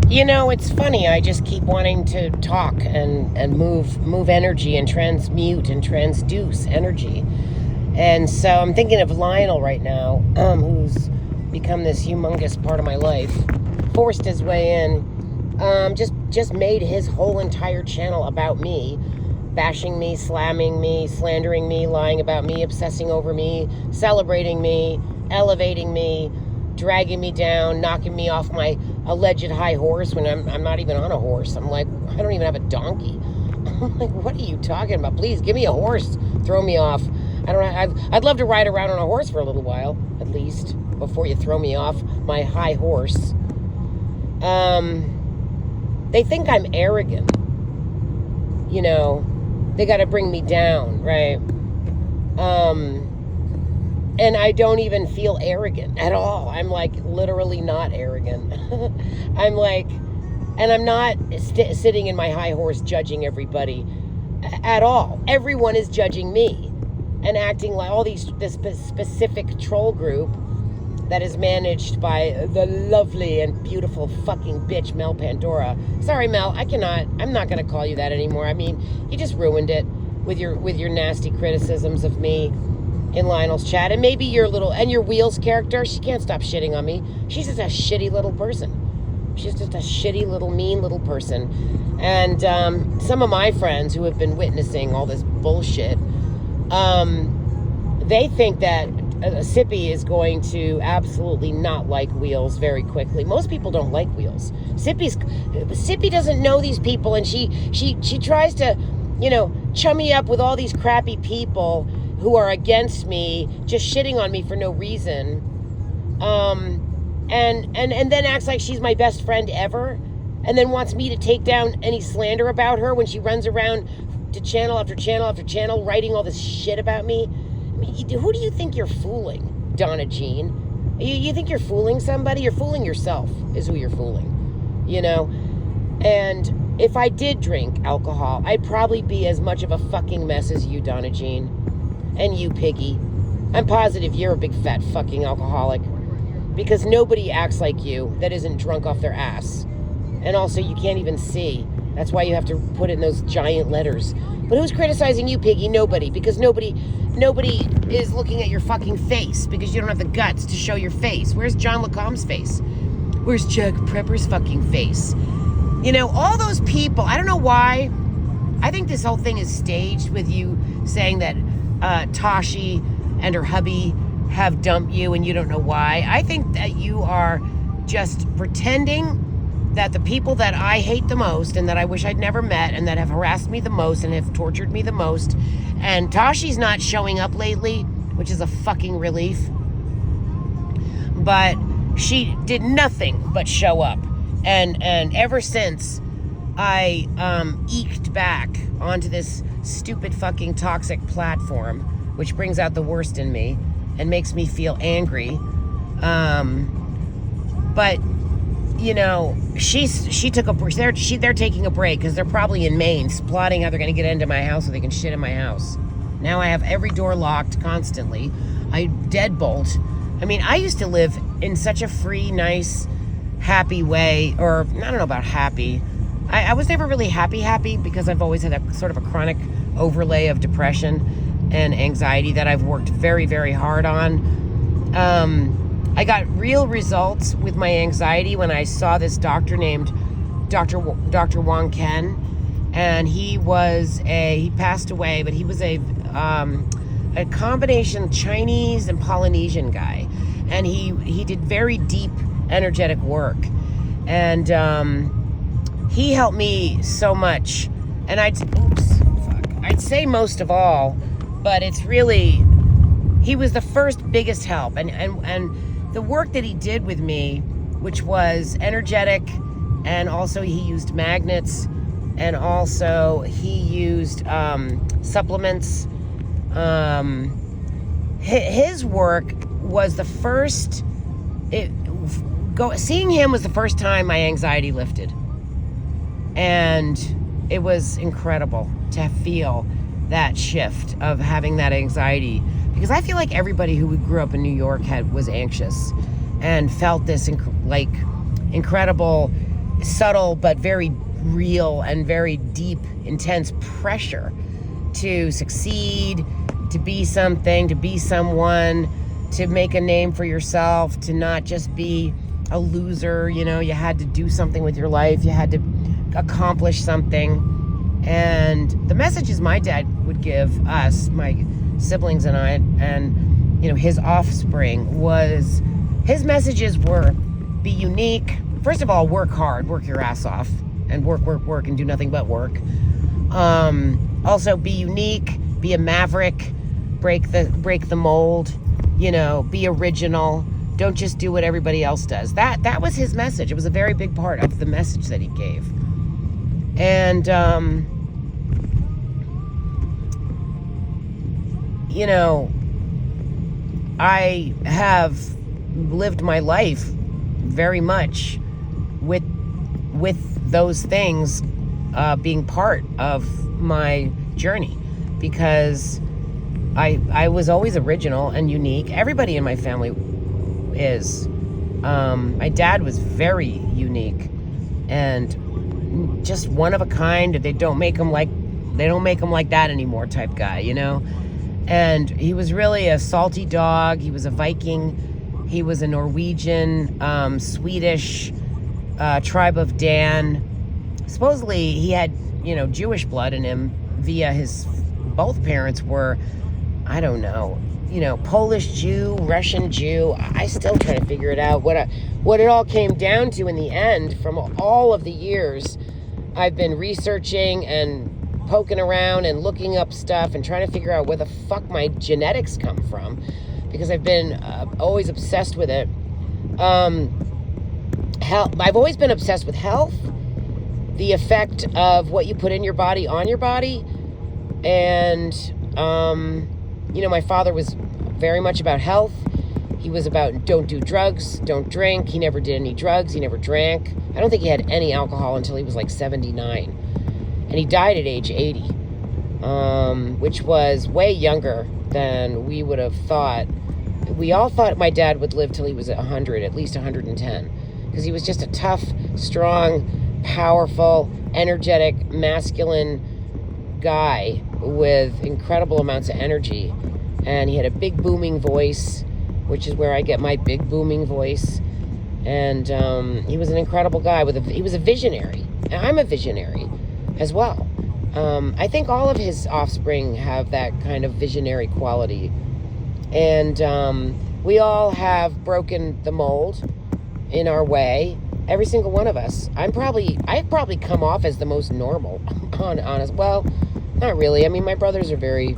You know, it's funny. I just keep wanting to talk and move energy and transmute and transduce energy. And so I'm thinking of Lionel right now, who's become this humongous part of my life, forced his way in, just made his whole entire channel about me, bashing me, slamming me, slandering me, lying about me, obsessing over me, celebrating me, elevating me, dragging me down, knocking me off my alleged high horse when I'm not even on a horse. I'm like, I don't even have a donkey. I'm like, what are you talking about? Please give me a horse. Throw me off. I don't know. I'd love to ride around on a horse for a little while, at least, before you throw me off my high horse. They think I'm arrogant. You know, they got to bring me down, right? And I don't even feel arrogant at all. I'm like literally not arrogant. I'm like, and I'm not sitting in my high horse judging everybody at all. Everyone is judging me and acting like this specific troll group that is managed by the lovely and beautiful fucking bitch Mel Pandora. Sorry, Mel, I'm not gonna call you that anymore. I mean, you just ruined it with your nasty criticisms of me in Lionel's chat. And maybe your Wheels character, she can't stop shitting on me. She's just a shitty little person. She's just a shitty little mean little person. And some of my friends who have been witnessing all this bullshit, they think that Sippy is going to absolutely not like Wheels very quickly. Most people don't like Wheels. Sippy doesn't know these people, and she tries to, chummy up with all these crappy people who are against me, just shitting on me for no reason, and then acts like she's my best friend ever, and then wants me to take down any slander about her when she runs around to channel after channel after channel writing all this shit about me. I mean, who do you think you're fooling, Donna Jean? You think you're fooling somebody? You're fooling yourself is who you're fooling, And if I did drink alcohol, I'd probably be as much of a fucking mess as you, Donna Jean. And you, Piggy. I'm positive you're a big fat fucking alcoholic. Because nobody acts like you that isn't drunk off their ass. And also, you can't even see. That's why you have to put in those giant letters. But who's criticizing you, Piggy? Nobody. Because nobody is looking at your fucking face. Because you don't have the guts to show your face. Where's John LeComb's face? Where's Jack Prepper's fucking face? All those people, I don't know why. I think this whole thing is staged with you saying that Tashi and her hubby have dumped you and you don't know why. I think that you are just pretending that the people that I hate the most and that I wish I'd never met and that have harassed me the most and have tortured me the most, and Tashi's not showing up lately, which is a fucking relief, but she did nothing but show up, and ever since I eked back onto this stupid fucking toxic platform, which brings out the worst in me and makes me feel angry. But she took a break. They're taking a break because they're probably in Maine, plotting how they're going to get into my house so they can shit in my house. Now I have every door locked constantly. I deadbolt. I mean, I used to live in such a free, nice, happy way, or I don't know about happy. I was never really happy because I've always had a sort of a chronic overlay of depression and anxiety that I've worked very, very hard on. I got real results with my anxiety when I saw this doctor named Dr. Wong Ken, and he passed away, but he was a combination Chinese and Polynesian guy, and he did very deep energetic work, and he helped me so much, and I'd say most of all, but it's really, he was the first biggest help, and the work that he did with me, which was energetic, and also he used magnets, and also he used supplements. His work was the first, seeing him was the first time my anxiety lifted. And it was incredible to feel that shift of having that anxiety, because I feel like everybody who grew up in New York was anxious and felt this incredible subtle but very real and very deep, intense pressure to succeed, to be something, to be someone, to make a name for yourself, to not just be a loser. You know, you had to do something with your life. You had to accomplish something. And the messages my dad would give us, my siblings and I, and, you know, his offspring, was, his messages were, be unique. First of all, work hard, work your ass off, and work, and do nothing but work. Also, be unique, be a maverick, break the mold, you know, be original. Don't just do what everybody else does. That was his message. It was a very big part of the message that he gave. And, you know, I have lived my life very much with those things being part of my journey, because I was always original and unique. Everybody in my family is. My dad was very unique and just one of a kind. They don't make him like that anymore type guy, you know. And he was really a salty dog. He was a Viking. He was a Norwegian, Swedish, tribe of Dan. Supposedly he had, you know, Jewish blood in him via his, both parents were, I don't know, you know, Polish Jew, Russian Jew. I still trying to figure it out. What it all came down to in the end, from all of the years I've been researching and poking around and looking up stuff and trying to figure out where the fuck my genetics come from, because I've been always obsessed with it. I've always been obsessed with health, the effect of what you put in your body on your body. And, you know, my father was very much about health. He was about don't do drugs, don't drink. He never did any drugs. He never drank. I don't think he had any alcohol until he was like 79. And he died at age 80, which was way younger than we would have thought. We all thought my dad would live till he was 100, at least 110, because he was just a tough, strong, powerful, energetic, masculine guy with incredible amounts of energy. And he had a big booming voice, which is where I get my big booming voice. And he was an incredible guy. He was a visionary, and I'm a visionary as well. I think all of his offspring have that kind of visionary quality. And we all have broken the mold in our way. Every single one of us. I've probably come off as the most normal, honest. Well, not really. I mean, my brothers are very,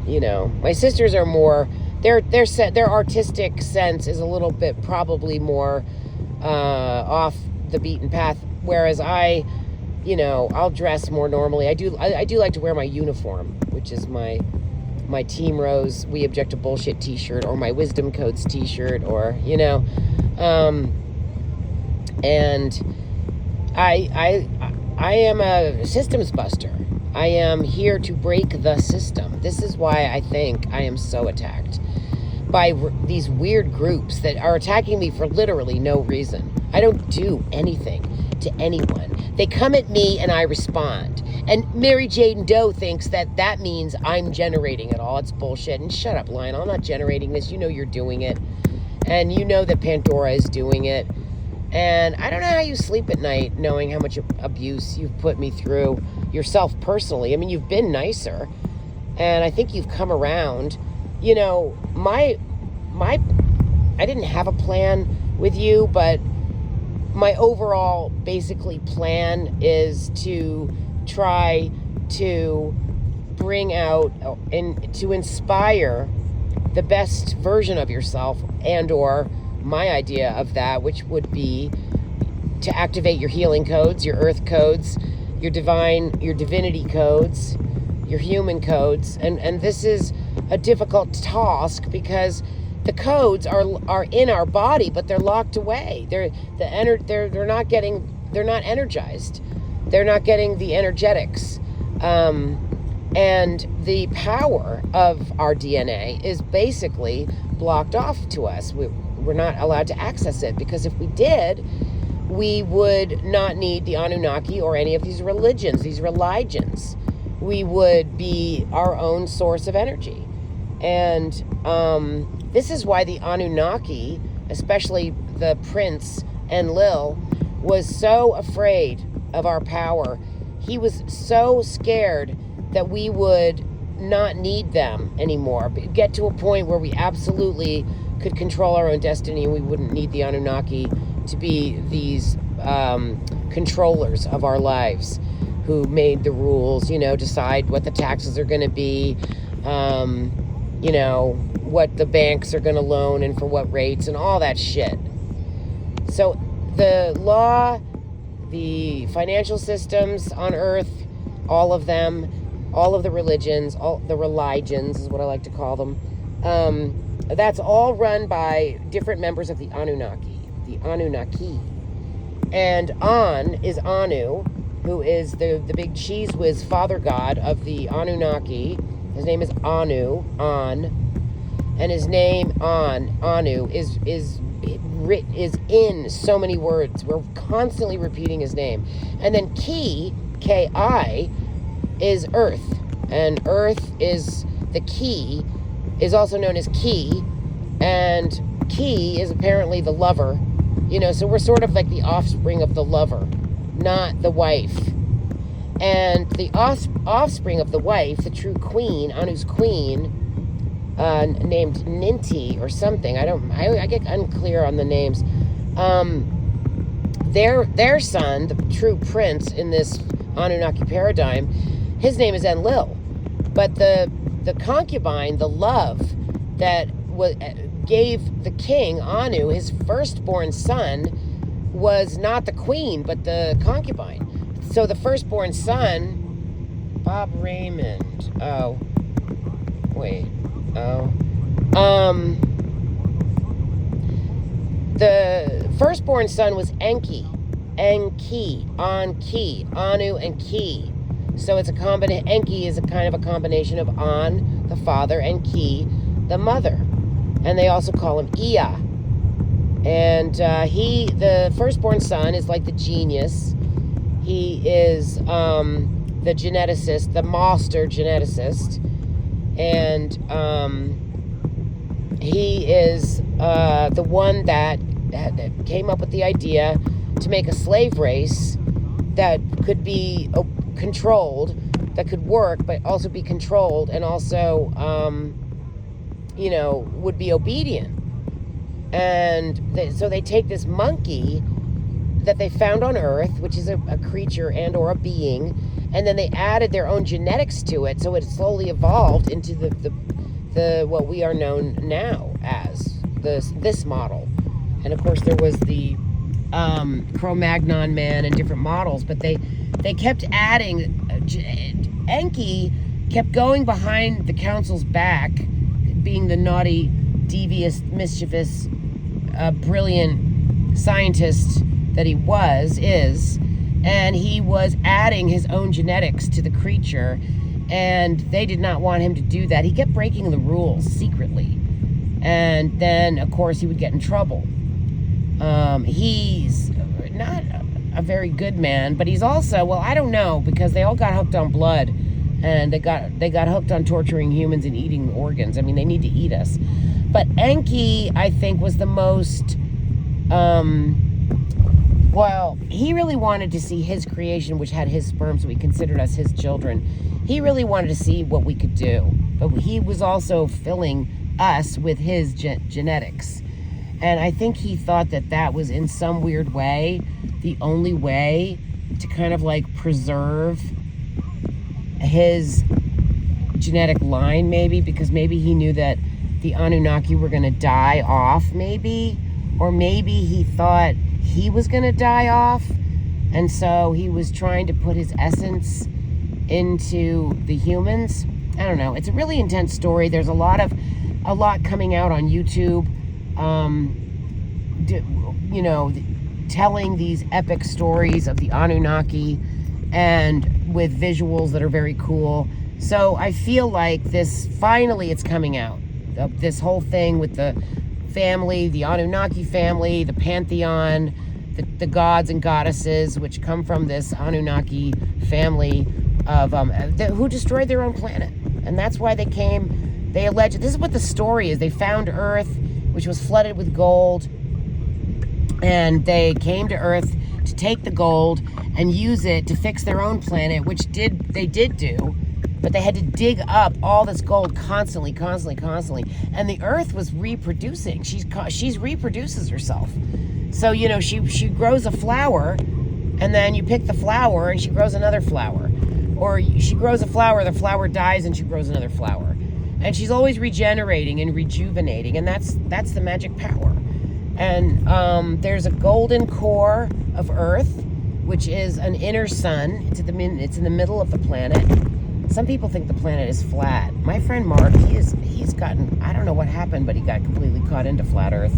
you know, my sisters are more, their artistic sense is a little bit probably more off the beaten path. Whereas I, you know, I'll dress more normally. I do like to wear my uniform, which is my Team Rose We Object to Bullshit t-shirt, or my Wisdom Codes t-shirt, or, you know, and I am a systems buster. I am here to break the system. This is why I think I am so attacked by these weird groups that are attacking me for literally no reason. I don't do anything to anyone. They come at me and I respond. And Mary Jane Doe thinks that means I'm generating it all. It's bullshit. And shut up, Lionel. I'm not generating this. You know you're doing it. And you know that Pandora is doing it. And I don't know how you sleep at night knowing how much abuse you've put me through yourself personally. I mean, you've been nicer. And I think you've come around. You know, I didn't have a plan with you, but my overall basically plan is to try to bring out and to inspire the best version of yourself, and or my idea of that, which would be to activate your healing codes, your earth codes, your divinity codes, your human codes. And this is a difficult task because the codes are in our body, but they're locked away. They're not energized. They're not getting the energetics. And the power of our DNA is basically blocked off to us. We're not allowed to access it, because if we did, we would not need the Anunnaki or any of these religions, We would be our own source of energy. And this is why the Anunnaki, especially the Prince Enlil, was so afraid of our power. He was so scared that we would not need them anymore. Get to a point where we absolutely could control our own destiny, and we wouldn't need the Anunnaki to be these controllers of our lives, who made the rules, decide what the taxes are going to be, what the banks are going to loan and for what rates and all that shit. So the law, the financial systems on Earth, all of them, all of the religions, all the religions is what I like to call them, that's all run by different members of the Anunnaki. And An is Anu, who is the big cheese whiz father god of the Anunnaki. His name is An, and his name Anu is in so many words. We're constantly repeating his name. And then Ki, is Earth, and Earth is the key, is also known as Ki, and Ki is apparently the lover. So we're sort of like the offspring of the lover, not the wife. And the offspring of the wife, the true queen, Anu's queen, named Ninti or something. I get unclear on the names. Their son, the true prince in this Anunnaki paradigm, his name is Enlil. But the concubine, the love that gave the king, Anu, his firstborn son, was not the queen, but the concubine. So the firstborn son, Bob Raymond. The firstborn son was Enki, Anu and Ki. So it's a combination. Enki is a kind of a combination of An, the father, and Ki, the mother. And they also call him Ea. And the firstborn son is like the genius. He is the geneticist, the master geneticist. And he is the one that came up with the idea to make a slave race that could be controlled, that could work, but also be controlled, and also, would be obedient. And so they take this monkey that they found on Earth, which is a creature and or a being, and then they added their own genetics to it, so it slowly evolved into the what we are known now as this model. And of course there was the Cro-Magnon man and different models, but they kept adding. Enki kept going behind the council's back, being the naughty, devious, mischievous, brilliant scientist that he is, and he was adding his own genetics to the creature, and they did not want him to do that. He kept breaking the rules secretly, and then, of course, he would get in trouble. He's not a very good man, but he's also, well, I don't know, because they all got hooked on blood, and they got hooked on torturing humans and eating organs. I mean, they need to eat us. But Enki, I think, was the most, he really wanted to see his creation, which had his sperm, so he considered us his children. He really wanted to see what we could do. But he was also filling us with his genetics. And I think he thought that was, in some weird way, the only way to kind of like preserve his genetic line, maybe, because maybe he knew that the Anunnaki were going to die off, maybe, or maybe he thought he was going to die off, and so he was trying to put his essence into the humans. I don't know. It's a really intense story. There's a lot coming out on YouTube, telling these epic stories of the Anunnaki, and with visuals that are very cool. So I feel like finally it's coming out. This whole thing with the family, the Anunnaki family, the pantheon, the gods and goddesses, which come from this Anunnaki family of who destroyed their own planet, and that's why they came. They alleged, this is what the story is. They found Earth, which was flooded with gold, and they came to Earth to take the gold and use it to fix their own planet, which they did do, but they had to dig up all this gold constantly, and the Earth was reproducing. She's reproduces herself. So, you know, she grows a flower, and then you pick the flower, and she grows another flower. Or she grows a flower, the flower dies, and she grows another flower. And she's always regenerating and rejuvenating, and that's the magic power. And there's a golden core of Earth, which is an inner sun. It's in the middle of the planet. Some people think the planet is flat. My friend Mark, he's gotten, I don't know what happened, but he got completely caught into flat Earth.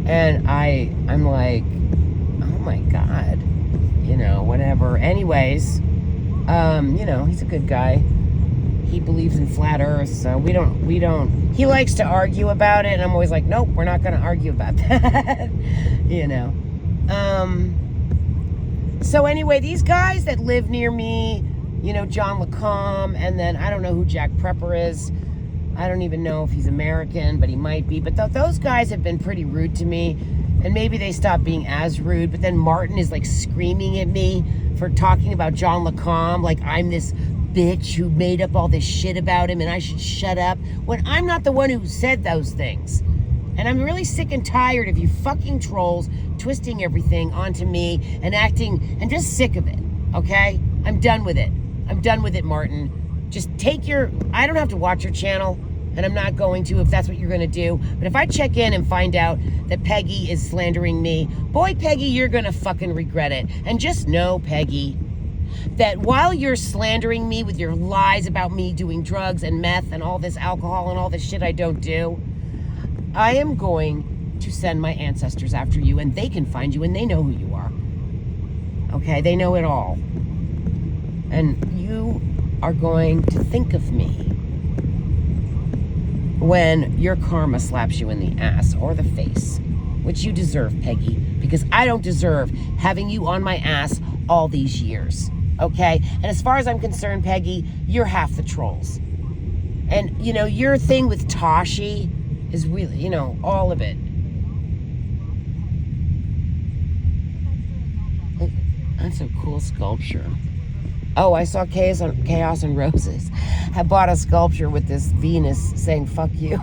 And I'm like, oh my God, you know, whatever. Anyways, you know, he's a good guy. He believes in flat Earth, so we don't, he likes to argue about it, and I'm always like, nope, we're not going to argue about that, you know. So anyway, these guys that live near me, you know, John LeCombe, and then I don't know who Jack Prepper is. I don't even know if he's American, but he might be. But those guys have been pretty rude to me, and maybe they stopped being as rude. But then Martin is like screaming at me for talking about John LeCombe, like I'm this bitch who made up all this shit about him and I should shut up, when I'm not the one who said those things. And I'm really sick and tired of you fucking trolls twisting everything onto me and acting, and just sick of it, okay? I'm done with it. I'm done with it, Martin. Just take I don't have to watch your channel, and I'm not going to if that's what you're going to do. But if I check in and find out that Peggy is slandering me, boy, Peggy, you're going to fucking regret it. And just know, Peggy, that while you're slandering me with your lies about me doing drugs and meth and all this alcohol and all this shit I don't do, I am going to send my ancestors after you, and they can find you, and they know who you are. Okay, they know it all. And you are going to think of me when your karma slaps you in the ass or the face, which you deserve, Peggy, because I don't deserve having you on my ass all these years, okay? And as far as I'm concerned, Peggy, you're half the trolls. And, you know, your thing with Tashi is really, you know, all of it. That's a cool sculpture. Oh, I saw Chaos and Roses. I bought a sculpture with this Venus saying, fuck you.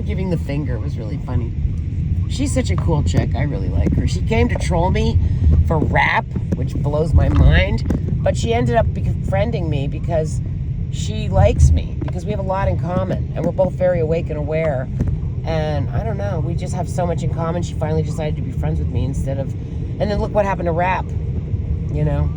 Giving the finger. It was really funny. She's such a cool chick. I really like her. She came to troll me for rap, which blows my mind. But she ended up befriending me because she likes me. Because we have a lot in common. And we're both very awake and aware. And I don't know. We just have so much in common. She finally decided to be friends with me instead of... And then look what happened to rap. You know?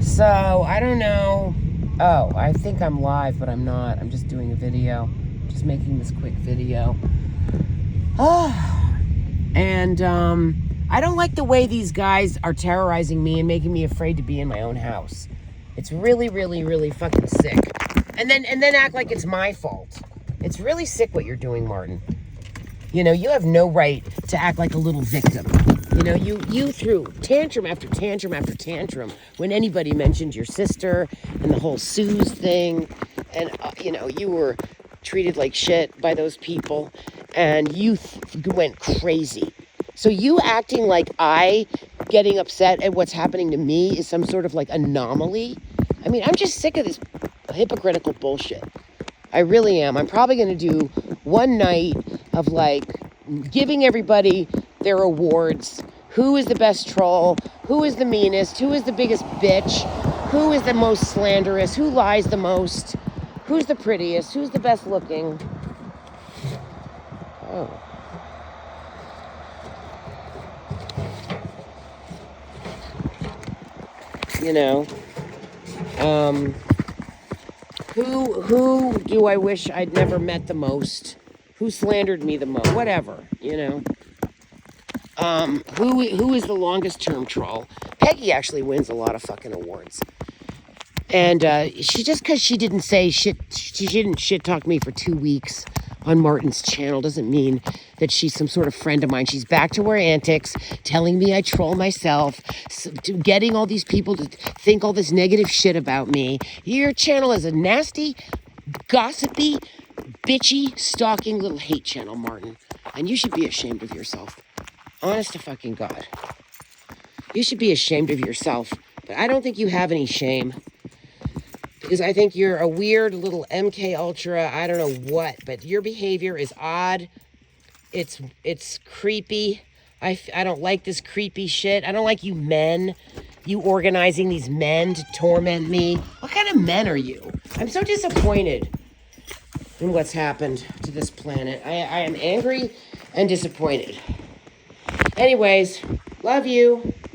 So, I don't know. Oh, I think I'm live, but I'm not. I'm just doing a video. Just making this quick video. Oh, and, I don't like the way these guys are terrorizing me and making me afraid to be in my own house. It's really, really, really fucking sick. And then act like it's my fault. It's really sick what you're doing, Martin. You know, you have no right to act like a little victim. You know, you threw tantrum after tantrum after tantrum when anybody mentioned your sister and the whole Sue's thing. And, you know, you were treated like shit by those people. And you went crazy. So you acting like I getting upset at what's happening to me is some sort of like anomaly. I mean, I'm just sick of this hypocritical bullshit. I really am. I'm probably going to do one night of like giving everybody their awards. Who is the best troll? Who is the meanest? Who is the biggest bitch? Who is the most slanderous? Who lies the most? Who's the prettiest? Who's the best looking? Oh. You know, who do I wish I'd never met the most? Who slandered me the most? Whatever, you know. Who is the longest term troll? Peggy actually wins a lot of fucking awards. And she just because she didn't say shit, she didn't shit talk me for 2 weeks on Martin's channel doesn't mean that she's some sort of friend of mine. She's back to her antics, telling me I troll myself, getting all these people to think all this negative shit about me. Your channel is a nasty, gossipy, bitchy, stalking little hate channel, Martin. And you should be ashamed of yourself. Honest to fucking God. You should be ashamed of yourself. But I don't think you have any shame. Because I think you're a weird little MK Ultra, I don't know what, but your behavior is odd. It's creepy. I don't like this creepy shit. I don't like you men. You organizing these men to torment me. What kind of men are you? I'm so disappointed in what's happened to this planet. I am angry and disappointed. Anyways, love you.